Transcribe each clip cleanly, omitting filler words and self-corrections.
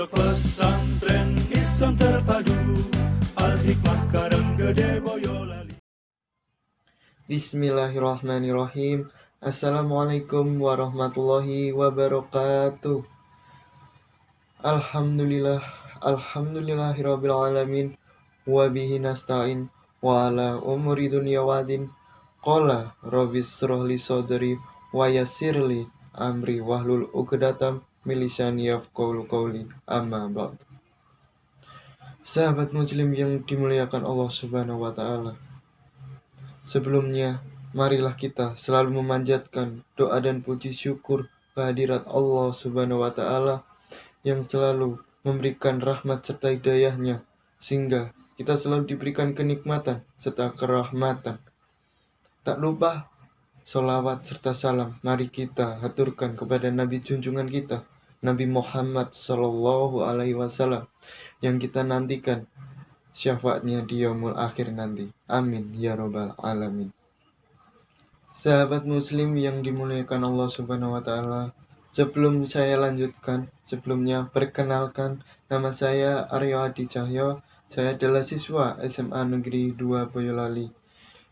Pondok pesantren Islam terpadu, Al-Hikmah Karanggede Boyolali. Bismillahirrahmanirrahim. Assalamualaikum warahmatullahi wabarakatuh. Alhamdulillahirabbil alamin wa bihi nasta'in wa ala umuri dunya wadin. Qala rabbis shrah li sadri wa yassir li amri wahlul 'uqdatam min lisani yafqahu qawli. Amma ba'd. Sahabat muslim yang dimuliakan Allah Subhanahu wa taala. Sebelumnya, marilah kita selalu memanjatkan doa dan puji syukur kehadirat Allah Subhanahu wa taala yang selalu memberikan rahmat serta hidayahnya, sehingga kita selalu diberikan kenikmatan serta kerahmatan. Tak lupa sholawat serta salam mari kita haturkan kepada Nabi junjungan kita, Nabi Muhammad Sallallahu Alaihi Wasallam, yang kita nantikan syafaatnya di yaumul akhir nanti. Amin ya robbal alamin. Sahabat muslim yang dimuliakan Allah Subhanahu wa taala, sebelum saya lanjutkan, sebelumnya perkenalkan, nama saya Aryo Adi Cahyo. Saya adalah siswa SMA Negeri 2 Boyolali.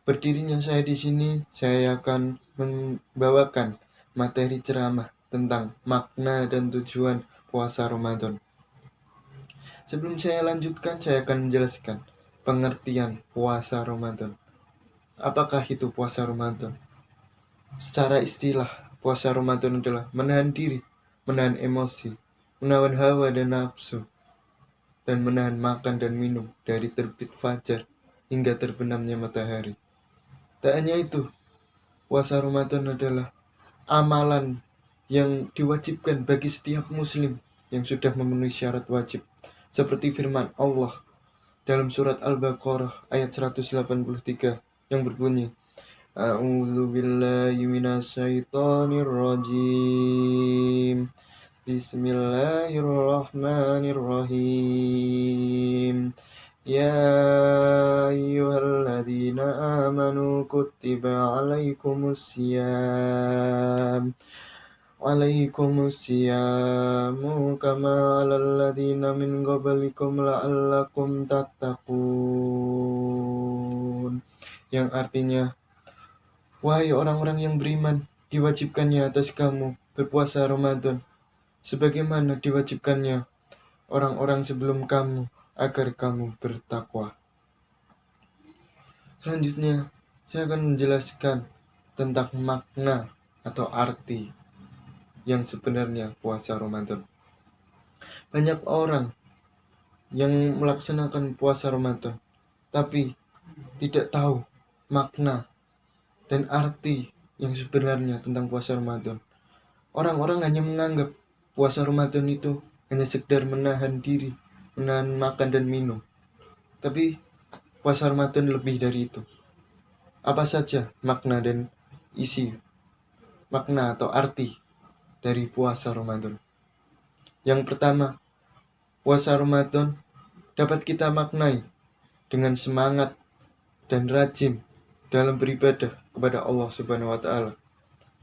Berdirinya saya di sini, saya akan membawakan materi ceramah tentang makna dan tujuan puasa Ramadan. Sebelum saya lanjutkan, saya akan menjelaskan pengertian puasa Ramadan. Apakah itu puasa Ramadan? Secara istilah, puasa Ramadan adalah menahan diri, menahan emosi, menahan hawa dan nafsu, dan menahan makan dan minum dari terbit fajar hingga terbenamnya matahari. Tak hanya itu, puasa Ramadan adalah amalan yang diwajibkan bagi setiap muslim yang sudah memenuhi syarat wajib, seperti firman Allah dalam surat Al-Baqarah ayat 183 yang berbunyi, A'udzu billahi minasyaitonir rajim. Bismillahirrahmanirrahim. Ya ayyuhalladzina amanu kutiba alaikumusyamu kama 'alal ladzina min qablikum la'allakum tattaqun. Yang artinya, wahai orang-orang yang beriman, diwajibkannya atas kamu berpuasa Ramadan sebagaimana diwajibkannya orang-orang sebelum kamu agar kamu bertakwa. Selanjutnya, saya akan menjelaskan tentang makna atau arti yang sebenarnya puasa Ramadan. Banyak orang yang melaksanakan puasa Ramadan tapi tidak tahu makna dan arti yang sebenarnya tentang puasa Ramadan. Orang-orang hanya menganggap puasa Ramadan itu hanya sekedar menahan diri, menahan makan dan minum. Tapi puasa Ramadan lebih dari itu. Apa saja makna dan isi, makna atau arti dari puasa Ramadan? Yang pertama, puasa Ramadan dapat kita maknai dengan semangat dan rajin dalam beribadah kepada Allah Subhanahu wa taala.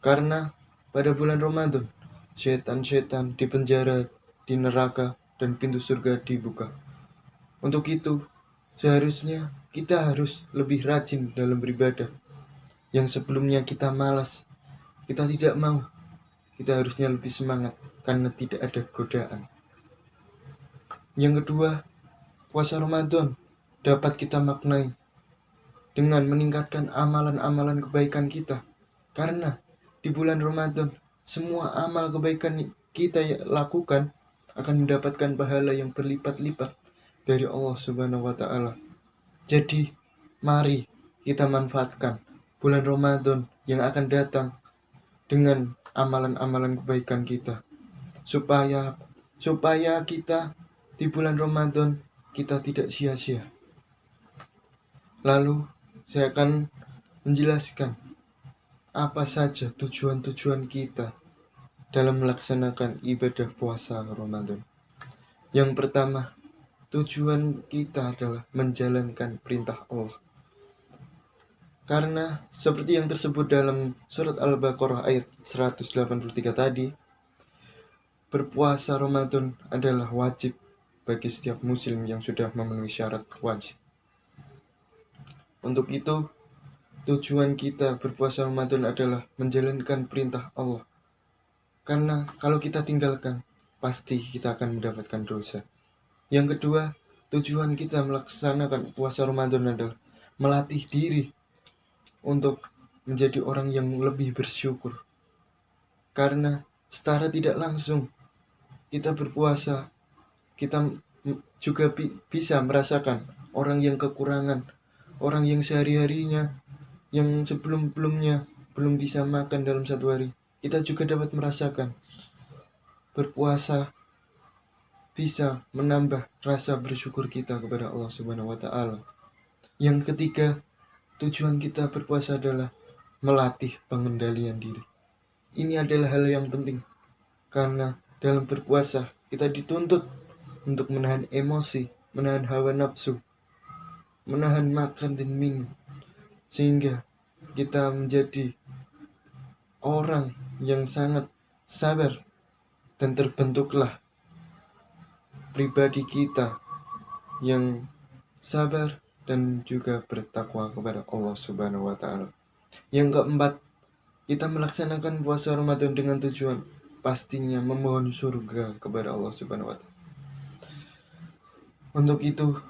Karena pada bulan Ramadan, setan-setan dipenjara di neraka dan pintu surga dibuka. Untuk itu, seharusnya kita harus lebih rajin dalam beribadah. Yang sebelumnya kita malas, kita tidak mau, kita harusnya lebih semangat karena tidak ada godaan. Yang kedua, puasa Ramadan dapat kita maknai dengan meningkatkan amalan-amalan kebaikan kita. Karena di bulan Ramadan, semua amal kebaikan kita lakukan akan mendapatkan pahala yang berlipat-lipat dari Allah Subhanahu wa taala. Jadi, mari kita manfaatkan bulan Ramadan yang akan datang dengan amalan-amalan kebaikan kita. Supaya kita di bulan Ramadan kita tidak sia-sia. Lalu saya akan menjelaskan apa saja tujuan-tujuan kita dalam melaksanakan ibadah puasa Ramadan. Yang pertama, tujuan kita adalah menjalankan perintah Allah. Karena seperti yang tersebut dalam surat Al-Baqarah ayat 183 tadi, berpuasa Ramadan adalah wajib bagi setiap muslim yang sudah memenuhi syarat wajib. Untuk itu, tujuan kita berpuasa Ramadan adalah menjalankan perintah Allah. Karena kalau kita tinggalkan, pasti kita akan mendapatkan dosa. Yang kedua, tujuan kita melaksanakan puasa Ramadan adalah melatih diri untuk menjadi orang yang lebih bersyukur. Karena secara tidak langsung kita berpuasa, kita juga bisa merasakan orang yang kekurangan, orang yang sehari-harinya, yang sebelum-belumnya belum bisa makan dalam satu hari. Kita juga dapat merasakan berpuasa bisa menambah rasa bersyukur kita kepada Allah Subhanahu wa Ta'ala. Yang ketiga, tujuan kita berpuasa adalah melatih pengendalian diri. Ini adalah hal yang penting, karena dalam berpuasa kita dituntut untuk menahan emosi, menahan hawa nafsu, menahan makan dan minum, sehingga kita menjadi orang yang sangat sabar, dan terbentuklah pribadi kita yang sabar dan juga bertakwa kepada Allah Subhanahu wa Ta'ala. Yang keempat, kita melaksanakan puasa Ramadan dengan tujuan pastinya memohon surga kepada Allah Subhanahu wa Ta'ala. Untuk itu,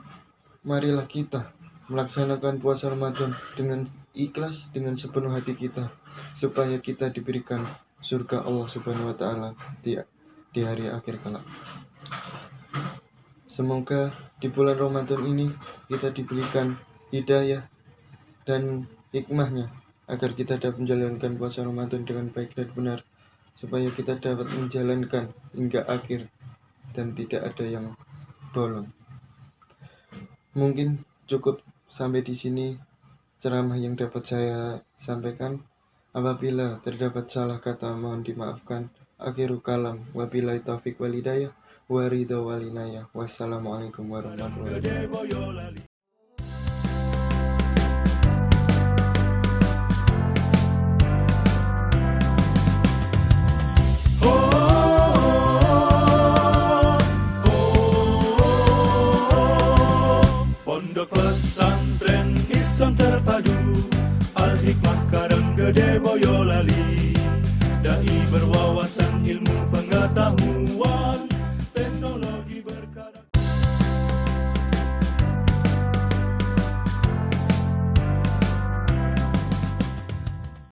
marilah kita melaksanakan puasa Ramadan dengan ikhlas, dengan sepenuh hati kita, supaya kita diberikan surga Allah Subhanahu wa Ta'ala di hari akhir kelak. Semoga di bulan Ramadan ini kita diberikan hidayah dan hikmahnya agar kita dapat menjalankan puasa Ramadan dengan baik dan benar, supaya kita dapat menjalankan hingga akhir dan tidak ada yang bolong. Mungkin cukup sampai di sini ceramah yang dapat saya sampaikan. Apabila terdapat salah kata mohon dimaafkan. Akhiru kalam, wabillahi taufiq wal hidayah, wa ridha wal inayah. Wassalamualaikum warahmatullahi wabarakatuh.